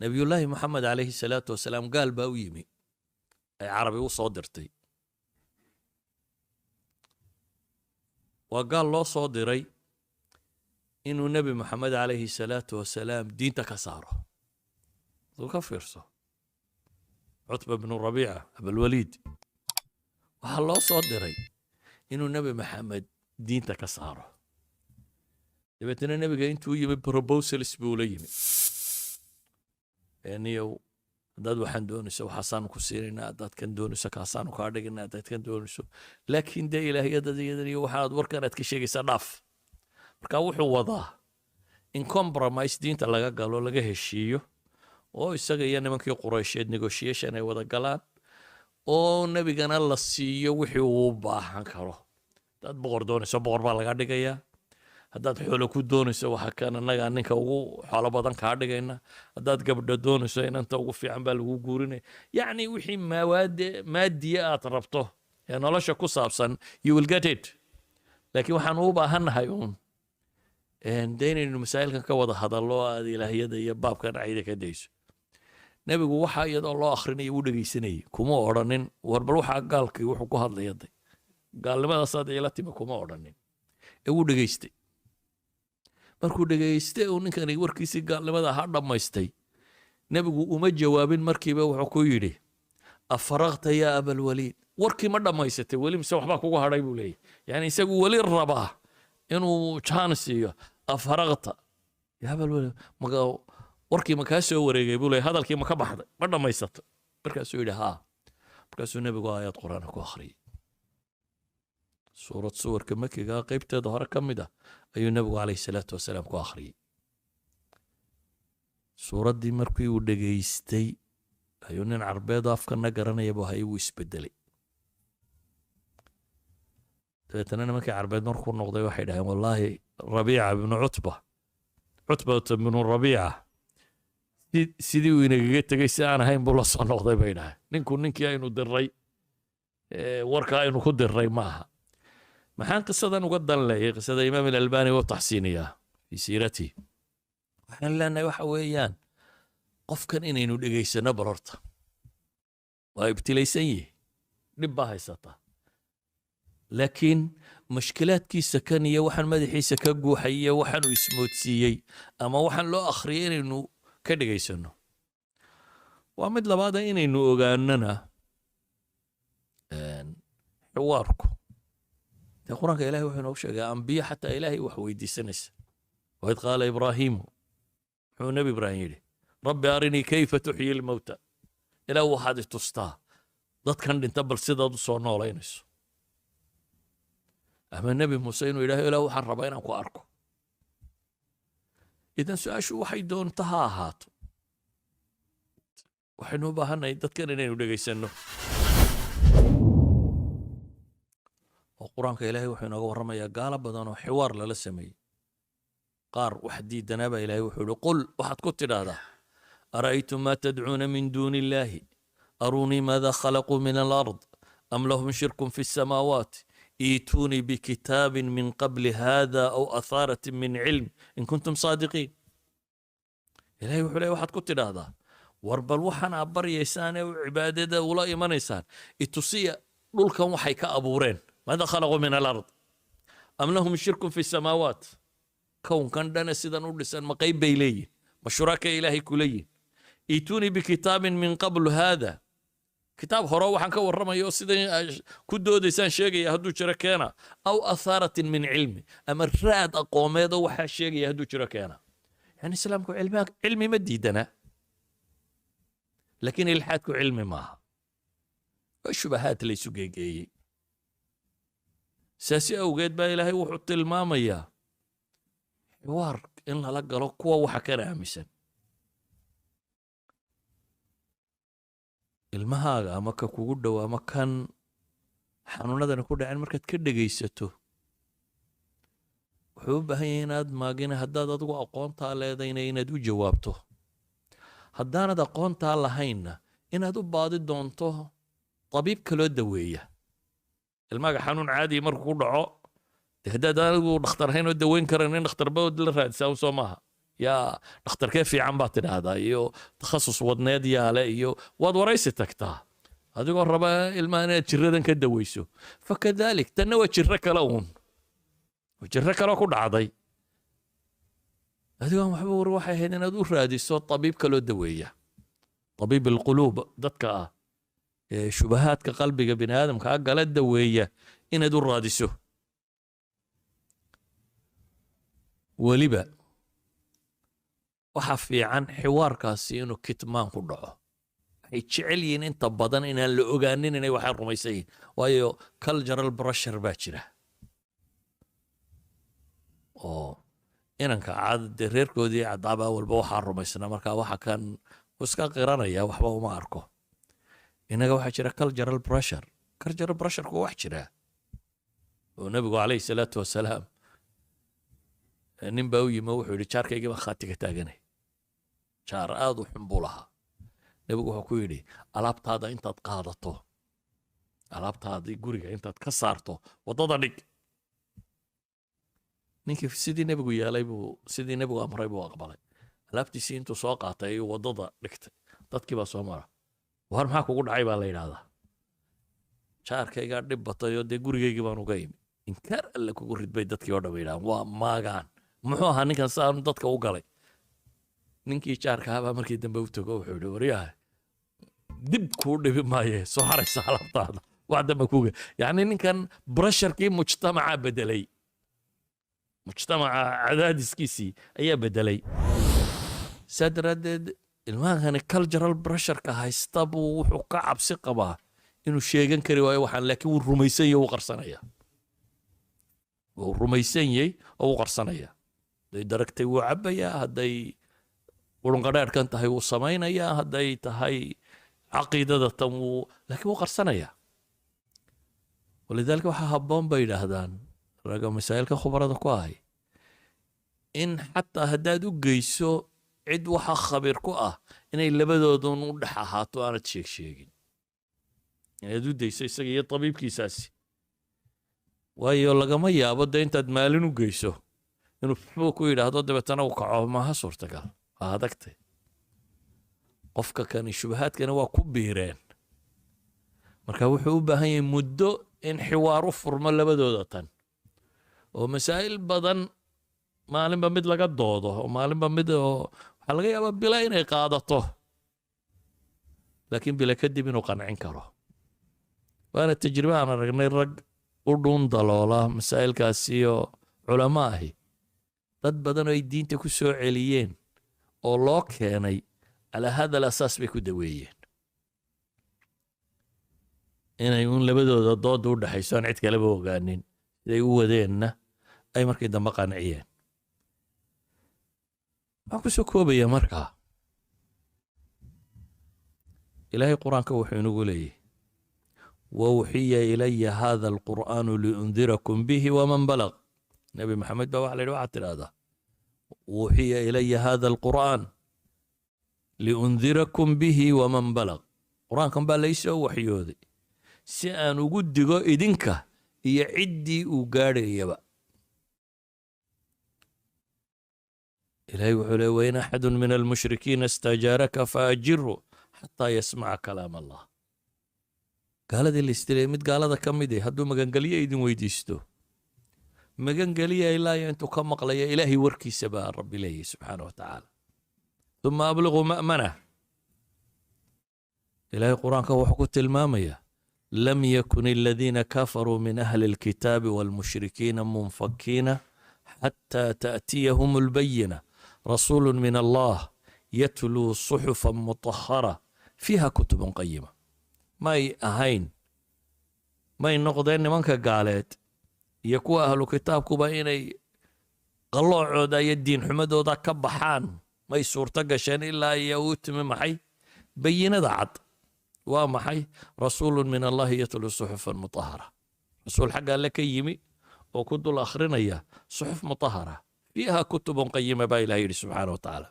nabiyullaahi moxamed calayhi salaatu wasalaam gaal baa u yimi ay carabi u soo dirtay. waa gaal loo soo diray inuu nebi moxamed calayhi salaatu wasalaam diinta ka saaro. aduu ka fiirso, cutba bnu rabiica abalwaliid waxaa loo soo diray inuu nebi maxamed diinta ka saaro. dabeetna nebiga intuu yimi proposals buu la yimi. niyow haddaad waxaan doonayso waxaasaanu ku siinaynaa, haddaad kan doonayso kaasaanu kaa dhigaynaa, haddaad kan doonayso, laakiin dee ilaahiyadadan iyo waxaad warkan aad ka sheegaysaa dhaaf. marka wuxuu wadaa in compromise diinta laga galo, laga heshiiyo, oo isaga iyo nimankii quraysheed negotiation ay wada galaan, oo nebigana la siiyo wixii uu baahan karo. haddaad boqor doonayso boqor baa laga dhigayaa, haddaad xoolo ku doonayso waxa kan annagaa ninka ugu xoolo badan kaa dhigayna, haddaad gabdho doonayso inanta ugu fiican baa lagu guurinaya. yacni wixii maadiya aad rabto ee nolosha ku saabsan, you will get it. laakiin waxaan u baahannahay uun dee inaynu masaa'ilkan ka wada hadallo, aad ilaahiyada iyo baabkan cayda ka dayso. nebigu waxa iyadoo loo akrinaya u dhegaysanayay, kuma odhanin war bal waxaa gaalkii wuxuu ku hadlaya day gaalnimadaasaad ila timi, kuma odhanin ee wuu dhegaystay. markuu dhegaystay uu ninkani warkiisii gaalnimada ha dhammaystay, nebigu uma jawaabin markiiba. wuxuu ku yidhi afaraqta yaa abalwaliid, warkii ma dhammaysatay weli mise waxbaa kugu hadhay buu leeyahy. yani isagu weli rabaa inuu jaan siiyo. afaraqta yaa abalwaliid, warkii ma kaa soo wareegay buu leeyahy, hadalkii ma ka baxday, ma dhammaysato? markaasuu yidhi haa. markaasuu nebigu aayad qur'aana ku akhriyey. suurad suwarka makiga qaybteeda hore ka mid ah ayuu nebigu calayhi salaatu wasalaam ku akhriyey. suuraddii markii uu dhegaystay ayuu nin carbeed afkana garanaya buu hayay, wuu isbedelay. dabeetana nimankii carbeed markuu noqday waxay dhaheen wallaahi rabiica bnu cutbata bnu rabiica sidii uu inagaga tegey si aan ahayn buu la soo noqday bay dhaheen. ninkii aynu diray warka aynu ku diray maaha. maxaan qisadan uga dan leeyay? qisada imaam alalbani wuu taxsiiniyaa fii siiratihi. waxaan leenahay waxa weeyaan qofkan inaynu dhegaysano bal horta waa ibtilaysan yihi, dhib baa haysataa, laakiin mashkilaadkiisa kan iyo waxaan madaxiisa ka guuxay iyo waxaanu ismoodsiiyey ama waxaan loo akhriyay inaynu ka dhegaysano. waa mid labaada inaynu ogaanana xiwaarku dee qur-aanka ilahay wuxuu inoogu sheegay ambiyo xataa ilaahay wax weydiisanaysa. waid qaala ibraahiimu, muxuu nebi ibraahim yidhi rabbi arinii kayfa tuxyi lmowta, ilaah waxaad i tustaa dadkan dhinta bal sidaad u soo noolaynayso. ama nebi muuse inuu yidhahdo ilaah waxaan rabaa inaan ku arko. idan su-aashu waxay doonta ha ahaato, waxaynu u baahannahay dadkan inaynu dhegaysanno. oo qur-aanka ilaahay wuxuu inooga warramayaa gaalo badan oo xiwaar lala sameeyey. qaar wax diidanaabaa ilaahay wuxuu yihi qul waxaad ku tidhaahdaa ara'aytum maa tadcuuna min duuni illaahi arunii maada khalaquu min alard am lahum shirkun fi الsamaawaat iituunii bikitaabin min qabli hada aw athaaratin min cilm in kuntum saadiqiin. ilahay wuxuu leeyahy waxaad ku tidhaahdaa war bal waxaan aad baryaysaan ee cibaadada ula imanaysaan itusiya dhulkan waxay ka abuureen. maada khalaquu min alard am lahum shirkun fi الsamaawaat, kownkan dhana sidan u dhisan ma qayb bay leeyihin, ma shuraka ilaahay ku leeyihin. iituunii bikitaabin min qablu hada, kitaab hore waxaan ka warramayo sidan ku doodaysaan sheegaya hadduu jiro keena, aw athaaratin min cilmi, ama raad aqoomeedoo waxaa sheegaya hadduu jiro keena. yani islaamku cilmi ma diidana, laakiin ilxaadku cilmi maaha, waa shubahaad laysu geegeeyey. saasi awgeed baa ilaahay wuxuu tilmaamayaa xiwaar in lala galo kuwa waxa kana aaminsan. ilmahaaga ama ka kugu dhow ama kan xanuunadani ku dhaceen markaad ka dhegaysato, wuxuu u baahan yahay inaad maagina haddaad adigu aqoontaa leedayna inaad u jawaabto, haddaanad aqoontaa lahaynna inaad u baadi doonto tabiib kaloo daweeya. ilmaaga xanuun caadi markuu ku dhaco, de haddaad anigu dhakhtar ahayn oo daweyn karan in dhakhtarba la raadisaa soo maaha. yaa dhakhtarkee fiican baad tidhaahdaa iyo takhasus wadneed yaale iyo waad waraysi tagtaa adigoo raba ilmaha inaad jiradan ka daweyso fakadalik tanna waa jiro kale uun jiro kale ku dhacday adigoon waxba war waxay ahayd inaad u raadiso tabiib kaloo daweeya tabiib alquluub dadka ah ee shubahaadka qalbiga bini aadamka gala daweeya inaad u raadiso weliba waxa fiican xiwaarkaasi inuu kitmaan ku dhaco waxay jecel yihiin inta badan inaan la ogaanin inay waxay rumaysan yihiin waayo cultural pressure baa jira oo inanka caadade reerkoodii cadaabaa walba waxaa rumaysnaa markaa waxa kan iska qiranaya waxba uma arko inaga waxaa jira cultural pressurku wax jira oo nabigu calayhi salaatu wasalaam nin baa u yimi wuxuu yidhi jaarkaygii baan khaatiga taaganay jaar aad u xun buu lahaa nabigu wuxuu ku yidhi alaabtaada intaad qaadato alaabtaadii guriga intaad ka saarto waddada dhig ninkii sidii nebigu yeelay buu sidii nebigu amray buu aqbalay alaabtiisii intuu soo qaatay ayuu waddada dhigtay dadkii baa soo mara war maxaa kugu dhacay baa la yidhaahdaa jaarkaygaa dhib batay oo dee gurigaygii baan uga imi inkaar alle kugu ridbay dadkii oo dhan bay yidhahaan waa maagaan muxuu ahaa ninkan saanu dadka u galay ninkii jaarka ahabaa markii dambe u tago wuxuu yidhi waryaha dib kuu dhibi maaye soo haraysa alaabtaada wax dambe kuga yacni ninkan brasharkii mujtamaca bedelay mujtamaca cadaadiskiisii ayaa bedelay saa daraaddeed ilmahani cultural pressureka haysta buu wuxuu ka cabsi qabaa inuu sheegan kari waayo waxaan laakiin wuu rumaysan yahay wuu qarsanaya wuu rumaysan yahay oo wuu qarsanaya hadday daragtay wuu cabbayaa hadday qurunqadhaadhkan tahay wuu samaynayaa hadday tahay caqiidada tan wuu laakiin wuu qarsanaya walidaalika waxaa habboon bay yidhaahdaan raga masaa'ilka khubarada ku ahay in xataa haddaad u geyso cid waxa khabiir ku ah inay labadoodun u dhex ahaato aanad sheegin inaad u dayso isaga iyo tabiibkiisaasi waayo lagama yaabo dee intaad maalin u geyso inuu fuxuu ku yidhaahdo dabeetana u kaco maaha suurtagal waa adagtay qofka kani shubahaadkani waa ku biireen marka wuxuu u baahan yahay muddo in xiwaar u furmo labadooda tan oo masaa'il badan maalinba mid laga doodo oo maalinba mid oo waxaa laga yaabaa bila inay qaadato laakiin bila kadib inuu qancin karo waana tajribe aan aragnay rag u dhuun daloola masaa'ilkaasiyo culamo ahi dad badan oo ay diinta ku soo celiyeen oo loo keenay calaa hada alasaas bay ku daweeyeen inay uun labadooda dooda u dhexayso aan cid kaleba ogaanin siday u wadeenna ay markii dambe qanciyeen waxaan ku soo koobaya markaa ilaahay qur-aanka wuxuu inagu leeyahy wawxiya ilaya hada alqur'aanu liundirakum bihi waman balag nebi maxamed baa waxa la yidhi waxaad tidhaahdaa wuxiya ilaya hada alqur'aan liundirakum bihi waman balag qur-aankan baa laysoo waxyooday si aan ugu digo idinka iyo ciddii uu gaadhayaba إلهي وحولي وين أحد من المشركين استجارك فأجره حتى يسمع كلام الله قال ذي الاستلامت قال هذا كم دي هدو مغنقلية يدين ويديستو مغنقلية إلهي أنتو كم مقلية إلهي وركي سبا رب إليه سبحانه وتعالى ثم أبلغوا مأمنة إلهي قرآن كوحكو المامية لم يكن الذين كفروا من أهل الكتاب والمشركين منفكين حتى تأتيهم البينة رسول من الله يتلو صحفا مطهرة فيها كتب قيمة ما أهين ما النقدين منك قالت يكو أهل كتاب كبايني قالوا عودا يدين حمد ودا كبحان ما يسور تقشان إلا يوت من محي بينة دعت ومحي رسول من الله يتلو صحفا مطهرة رسول حق لك يمي وكدوا الآخرين إياه صحف مطهرة فيها كتب قيمة با إلهي سبحانه وتعالى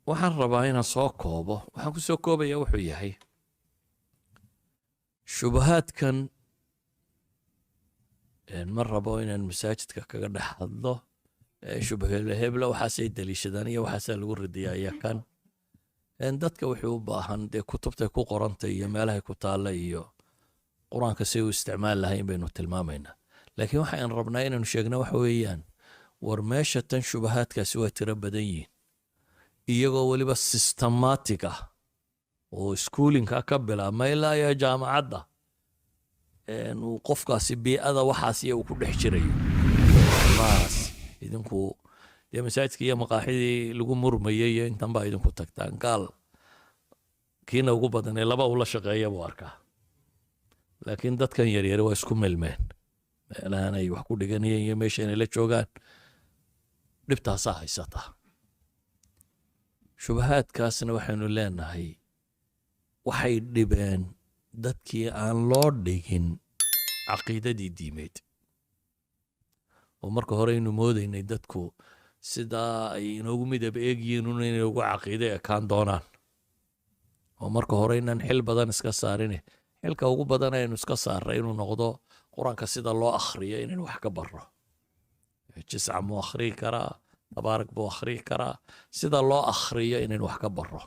waxaan rabaa inaan soo koobo waxaan ku soo koobaya wuxuu yahay shubahaadkan ma rabo inaan masaajidka kaga dhex hadlo shubha hebla waxaasay daliishadaan iyo waxaasaa lagu ridayaa iyo kan dadka wixii u baahan dee kutubtay ku qorantay iyo meelahay ku taalla iyo qur-aanka say u isticmaal lahayn baynu tilmaamaynaa laakiin waxaan rabnaa inaynu sheegna waxa weeyaan war meesha tan shubahaadkaasi waa tiro badan yihiin iyagoo weliba systematic ah oo schoolinka ka bilaabma ilaa iyo jaamacadda uu qofkaasi bii'ada waxaasiya uu ku dhex jirayo maas idinku dee masaajidka iyo maqaaxidii lagu murmayay iyo intan baa idinku tagtaan gaal kiina ugu badanee laba ula shaqeeya buu arkaa laakiin dadkan yaryari waa isku melmeen meelahan ay wax ku dhiganayeen iyo meesha inay la joogaan dhibtaasaa haysataa shubahaadkaasna waxaynu leenahay waxay dhibeen dadkii aan loo dhigin caqiidadii diimeed oo marka hore aynu moodaynay dadku sidaa ay inoogu midab eegyihiin un inay ugu caqiide ekaan doonaan oo marka hore inaan xil badan iska saarine xilka ugu badan aynu iska saarray inuu noqdo qur-aanka sida loo akhriyo inaynu wax ka barro jisca muu akhriyi karaa tabaarak buu akhriyi karaa sida loo akhriyo inaynu wax ka barro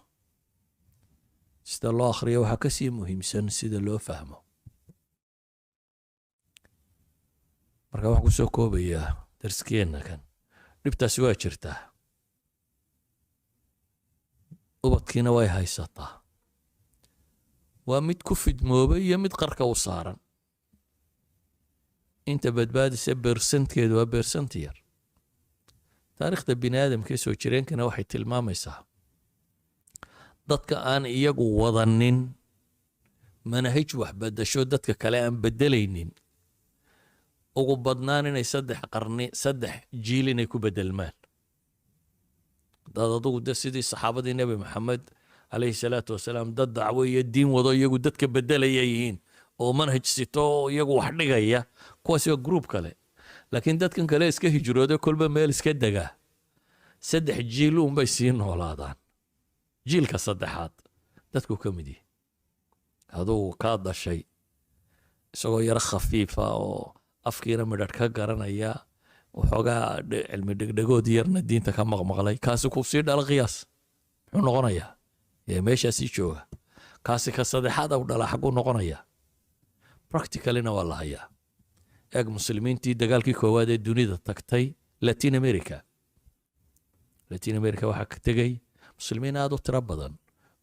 sida loo akhriyo waxaa ka sii muhiimsan sida loo fahmo marka waxaan ku soo koobayaa darskeenna kan dhibtaasi waa jirtaa ubadkiina way haysataa waa mid ku fidmoobay iyo mid qarka u saaran inta badbaadisa beersantkeedu waa beersanti yar taariikhda bini aadamkee soo jireenkana waxay tilmaamaysaa dadka aan iyagu wadanin manahij wax bedasho dadka kale aan bedelaynin ugu badnaan inay 3 qarni 3 jiil inay ku bedelmaan dad adugu de sidii saxaabadii nebi maxamed calayhi salaatu wasalaam dad dacwo iyo diin wado iyagu dadka bedelaya yihiin oo manhaj sito iyagu wax dhigaya kuwaasi waa group kale laakiin dadkan kale iska hijrooda kolba meel iska dega 3 jiil unbay sii noolaadaan jiilka 3aad dadku ka mid yihiin adugu kaa dashay isagoo yaro khafiifa oo afkiina midhadh ka garanaya waxoogaa cilmi dhegdhegood yarna diinta ka maqmaqlay kaasi ku sii dhala qiyaas muxuu noqonayaa meeshaasii jooga kaasi ka 3aad u dhala xaguu noqonayaa practicalina waa la hayaa eeg muslimiintii dagaalkii koowaad ee dunida tagtay latin america waxaa ka tegey muslimiin aad u tiro badan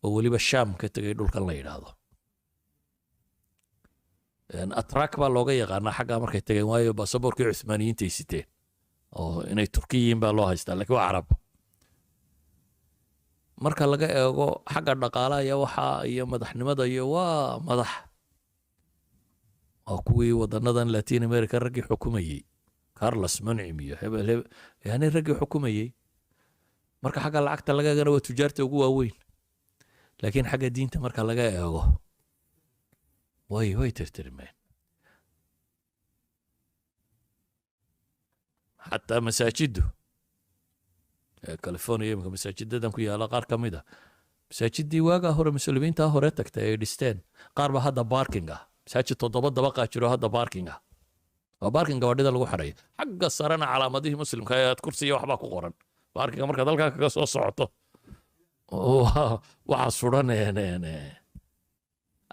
oo weliba shaam ka tegay dhulkan la yidhaahdo atrak baa looga yaqaanaa xaggaa markay tageen waayo baasaboorkii cuthmaaniyiintay siteen oo inay turkiyiin baa loo haystaa laakiin waa carab marka laga eego xagga dhaqaalaha iyo waxaa iyo madaxnimada iyo waa madax waa kuwii wadanadan latin america raggii xukumayey carlos mancim iyo hebel yani raggii xukumayey marka xagga lacagta laga eegana waa tujaarta ugu waaweyn laakiin xagga diinta marka laga eego way tirtirmeen xataa masaajidu california imika masaajidadan ku yaala qaar ka mid a masaajidii waagaa hore muslimiintaa hore tagtay ay dhisteen qaar ba hadda barking ah masaajid 7 dabaqaa jiro hadda barking ah waa barking gawadhida lagu xidhayo xagga sarena calaamadihii muslimka ee kursiya waxbaa ku qoran barkinga markaad halkaa kaga soo socoto waxaa suran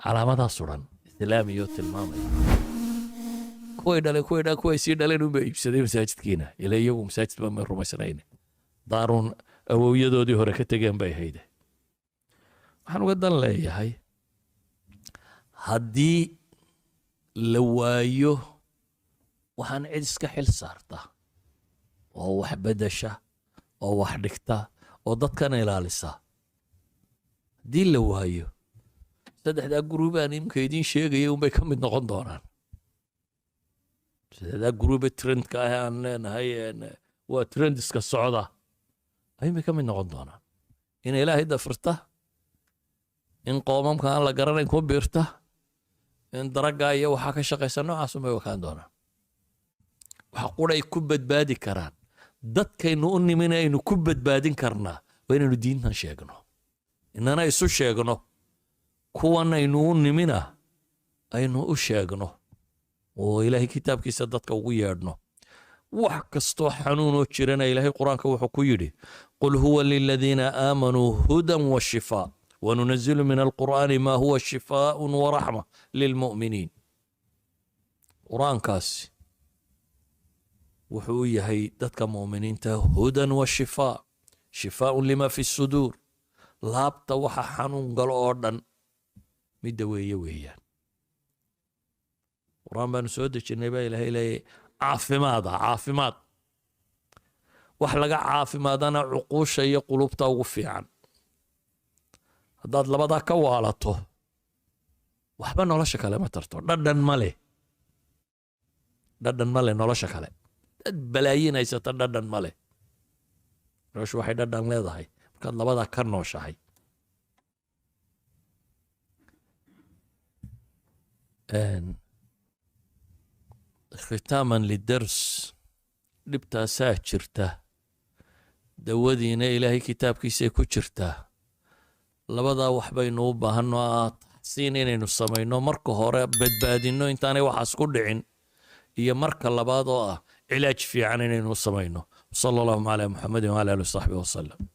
calaamadaa suran islaamiyo tilmaamaya kuway sii dhaleen unba iibsaday masaajidkiina ila iyagu masaajid ba ma rumaysanayn daarun awowyadoodii hore ka tegeen bay hayde waxaan uga dan leeyahay haddii la waayo waxaan cid iska xil saarta oo wax bedasha oo wax dhigta oo dadkana ilaalisa haddii la waayo 3 gruubaan imika idiin sheegaya unbay ka mid noqon doonaan 3 gruube trendka ah aan leenahay waa trendiska socda ayay ka mid noqon doonaan in ilaahay dafirta in qoomamka aan la garanayn ku biirta in daraga iyo waxaa ka shaqaysa noocaas unbay wakaan doonaan waxa quray ku badbaadi karaan dadkaynu u nimin aynu ku badbaadin karnaa waa inaynu diintan sheegno inana isu sheegno kuwan aynu u nimina aynu u sheegno oo ilaahay kitaabkiisa dadka ugu yeedhno wax kastoo xanuunoo jirana ilaahay qur-aanka wuxuu ku yidhi qul huwa liladiina aamanuu hudan wa shifaa wanunazilu min alqur'aani maa huwa shifaaءun waraxma lilmu'miniin qur-aankaasi wuxuu u yahay dadka mu'miniinta hudan wa shifaa shifaaءun lima fi suduur laabta waxa xanuun galo oo dhan midda weeyaan qur-aan baanu soo dejinnay baa ilaahay leeyahy caafimaad wax laga caafimaadana cuquusha iyo qulubta ugu fiican haddaad labadaa ka waalato waxba nolosha kale ma tarto dhadhan ma leh nolosha kale dad balaayin haysata dhadhan ma leh noloshu waxay dhadhan leedahay markaad labadaa ka nooshahay khitaaman lidars dhibtaasaa jirta dawadiina ilaahay kitaabkiisay ku jirtaa labadaa wax baynu u baahanno taxsiin inaynu samayno marka hore badbaadinno intaanay waxaas ku dhicin iyo marka labaad oo cilaaj fiican inaynu samayno sala allahu calaa muxamedin wala alihi wasaxbihi wasalam